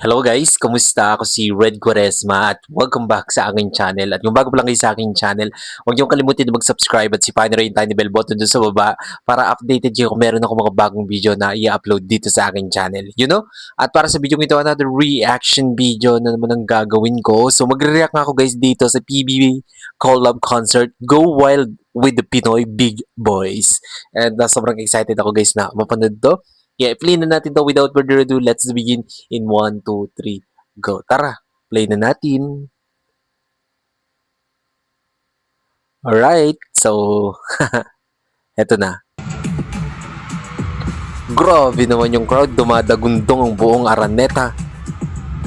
Hello guys, kumusta? Ako si Red Quaresma at welcome back sa aking channel. At kung bago pa lang kayo sa aking channel, huwag niyong kalimutan na mag-subscribe at sipahin na rin yung tiny bell button dun sa baba para updated kayo kung meron ako mga bagong video na i-upload dito sa aking channel. You know? At para sa video ito, another reaction video na naman ang gagawin ko. So magre-react nga ako guys dito sa PBB collab concert Go Wild with the Pinoy Big Boys. And sobrang excited ako guys na mapanood to. Yeah, play na natin to without further ado. Let's begin in 1, 2, 3, go. Tara, play na natin. Alright, so, eto na. Grabe naman yung crowd, dumadagundong ang buong Araneta.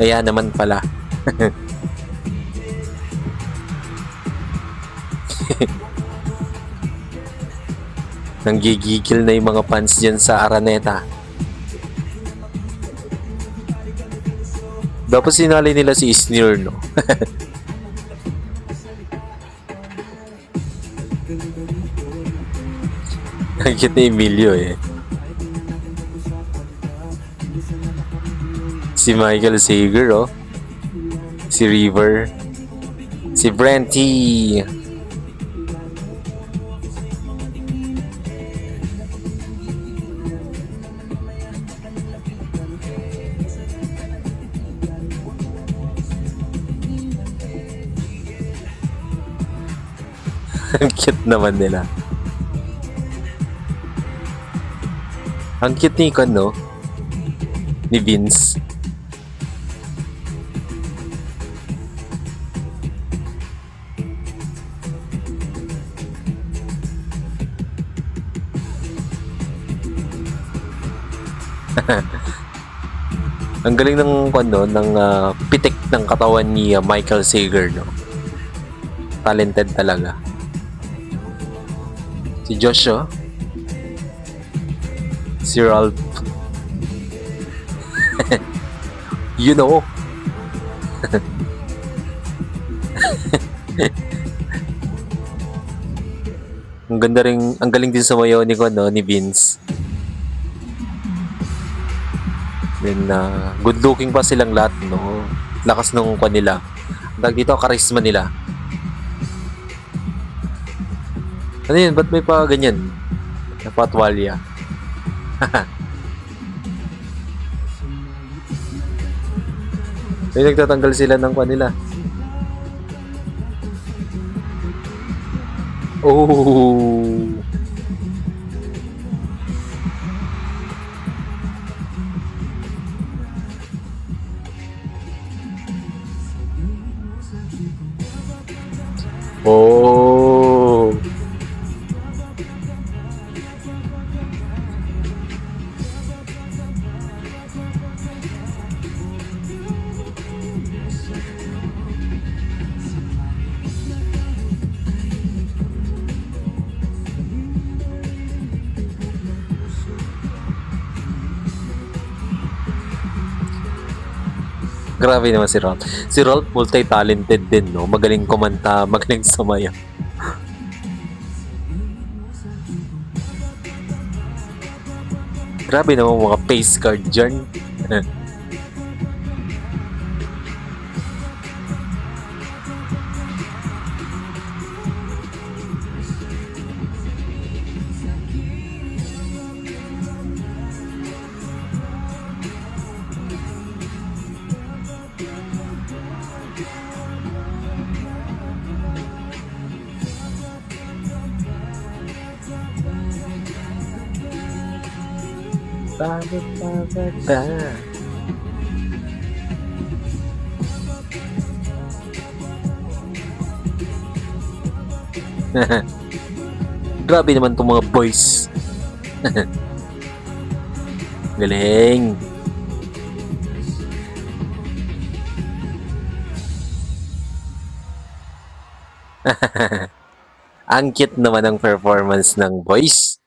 Kaya naman pala. Nanggigigil na yung mga fans dyan sa Araneta. Dapat sinali nila si Isnir, no? Ang cute ni Emilio eh. Si Michael Sager, oh. Si River. Si Brenty. Ang cute naman nila. Ang cute ni Icon, no? Ni Vince. Ang galing ng ano, ng pitik ng katawan ni Michael Sager, no? Talented talaga. Si Joshua. Si Ralph. You know. Ang ganda rin, ang galing din sumayaw ni ano, ni Vince. Then, good looking pa silang lahat, no? Lakas nung kanila. Tag dito, charisma nila. Ano yun? Ba't may pa ganyan? Napatwalya. May nagtatanggal sila ng kanila. Oh! Oh! Grabe naman si Ralph. Si Ralph multi-talented din, no? Magaling kumanta, magaling sumayaw. Grabe naman mga face card dyan. Grabe naman itong mga boys. Galing. Ang cute naman ang performance ng boys.